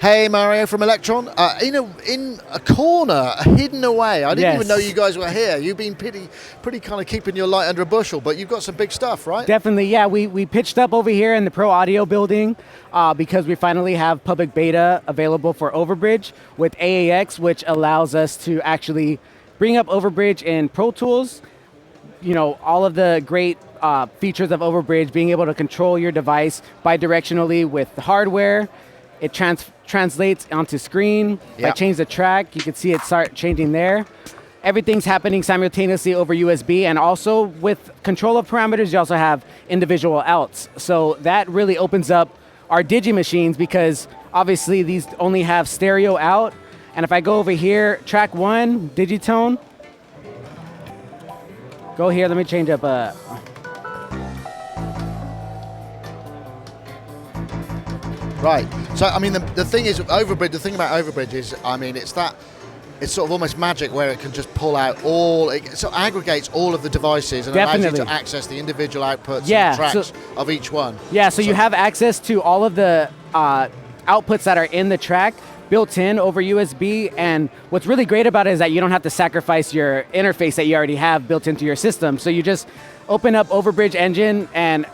Hey, Mario from Elektron. In a corner, hidden away. I didn't even know you guys were here. You've been pretty kind of keeping your light under a bushel, but you've got some big stuff, right? Definitely, yeah. We pitched up over here in the Pro Audio building because we finally have public beta available for Overbridge with AAX, which allows us to actually bring up Overbridge in Pro Tools. You know, all of the great features of Overbridge, being able to control your device bi-directionally with the hardware. It translates onto screen. If I change the track, you can see it start changing there. Everything's happening simultaneously over USB, and also with control of parameters, you also have individual outs. So that really opens up our Digi machines because obviously these only have stereo out. And if I go over here, track 1, Digitone. Go here, let me change up Right. So, I mean, the thing is, Overbridge. The thing about Overbridge is, I mean, it's sort of almost magic where it can just pull out it aggregates all of the devices and allows you to access the individual outputs and tracks of each one. Yeah. So you have access to all of the outputs that are in the track built in over USB. And what's really great about it is that you don't have to sacrifice your interface that you already have built into your system. So you just open up Overbridge Engine and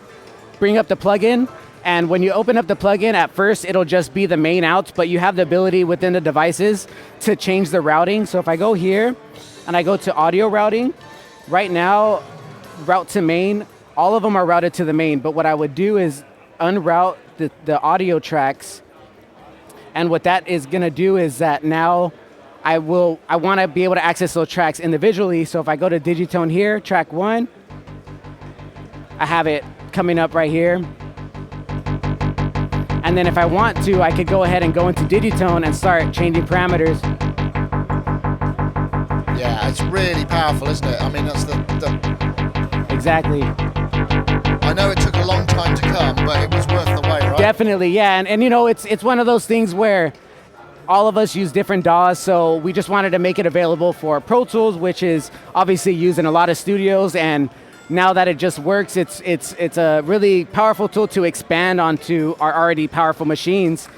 bring up the plugin. And when you open up the plugin, at first it'll just be the main outs, but you have the ability within the devices to change the routing. So if I go here and I go to audio routing, right now, route to main, all of them are routed to the main. But what I would do is unroute the audio tracks. And what that is gonna do is that now I wanna be able to access those tracks individually. So if I go to Digitone here, track 1, I have it coming up right here. And then if I want to, I could go ahead and go into Digitone and start changing parameters. Yeah, it's really powerful, isn't it? I mean, that's the... Exactly. I know it took a long time to come, but it was worth the wait, right? Definitely, yeah. And you know, it's one of those things where all of us use different DAWs, so we just wanted to make it available for Pro Tools, which is obviously used in a lot of studios, and now that it just works, it's a really powerful tool to expand onto our already powerful machines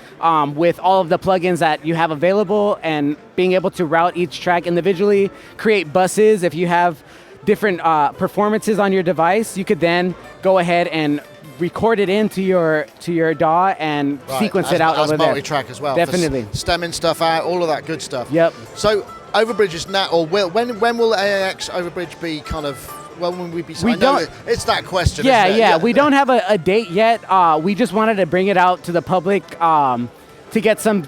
with all of the plugins that you have available and being able to route each track individually, create buses. If you have different performances on your device, you could then go ahead and record it into your DAW and sequence it out over there. Multi-track as well. Definitely. Stemming stuff out, all of that good stuff. Yep. So Overbridge is now, or when will AAX Overbridge be kind of? When will we be? It's that question. Yeah, isn't it? yeah. We don't have a date yet. We just wanted to bring it out to the public to get some,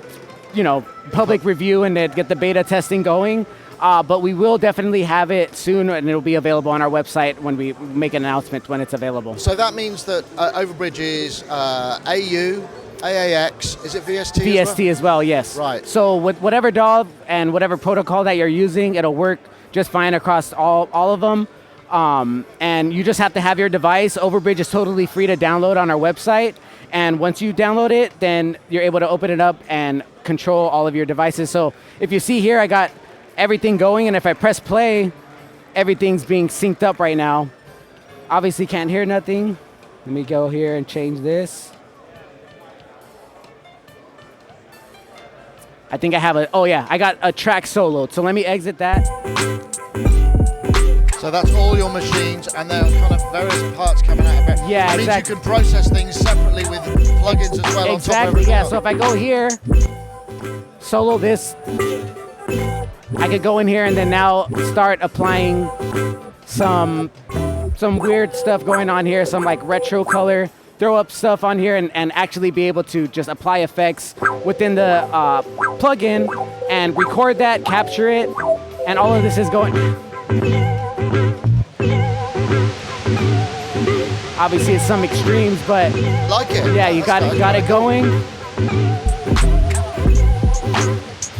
public review and to get the beta testing going. But we will definitely have it soon, and it'll be available on our website when we make an announcement when it's available. So that means that Overbridge is AU, AAX, is it VST? VST as well, yes. Right. So with whatever DAW and whatever protocol that you're using, it'll work just fine across all of them. And you just have to have your device. Overbridge is totally free to download on our website. And once you download it, then you're able to open it up and control all of your devices. So if you see here, I got everything going. And if I press play, everything's being synced up right now. Obviously can't hear nothing. Let me go here and change this. I think I have I got a track soloed. So let me exit that. So that's all your machines, and there are kind of various parts coming out of it. Yeah, it means exactly. you can process things separately with plugins as well. Exactly, on top of yeah. So if I go here, solo this, I could go in here and then now start applying some weird stuff going on here, some like retro color, throw up stuff on here and actually be able to just apply effects within the plugin and record that, capture it, and all of this is going. Obviously, it's some extremes, but like it. Yeah, you got it going.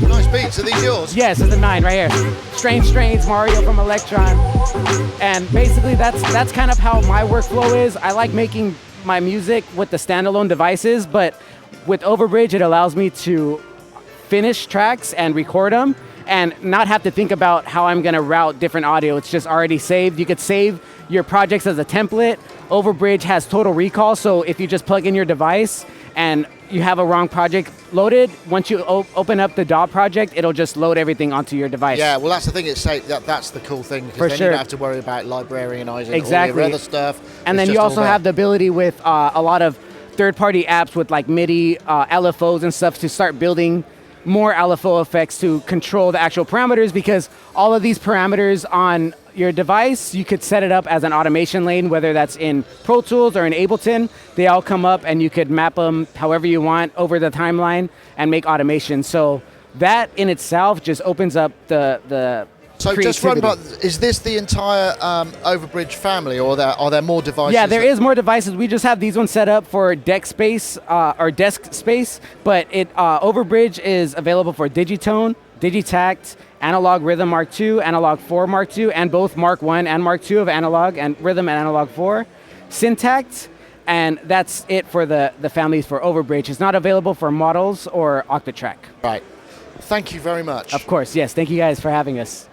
Nice beats. Are these yours? Yes, it's a 9 right here. Strange Strains, Mario from Elektron, and basically that's kind of how my workflow is. I like making my music with the standalone devices, but with Overbridge, it allows me to finish tracks and record them and not have to think about how I'm going to route different audio. It's just already saved. You could save your projects as a template. Overbridge has total recall, so if you just plug in your device and you have a wrong project loaded, once you open up the DAW project, it'll just load everything onto your device. Yeah, well, that's the thing. That's the cool thing, because then you don't have to worry about librarianizing all your other stuff. And then you also have the ability with a lot of third-party apps with like MIDI, LFOs and stuff to start building more LFO effects to control the actual parameters, because all of these parameters on your device, you could set it up as an automation lane, whether that's in Pro Tools or in Ableton. They all come up and you could map them however you want over the timeline and make automation. So that in itself just opens up the So just run, but is this the entire Overbridge family, or are there more devices? Yeah, there is more devices. We just have these ones set up for deck space or desk space, but Overbridge is available for Digitone, Digitact, Analog Rhythm Mark II, Analog 4 Mark II, and both Mark I and Mark II of Analog and Rhythm and Analog 4, Syntact, and that's it for the families for Overbridge. It's not available for models or Octatrack. Right. Thank you very much. Of course, yes. Thank you guys for having us.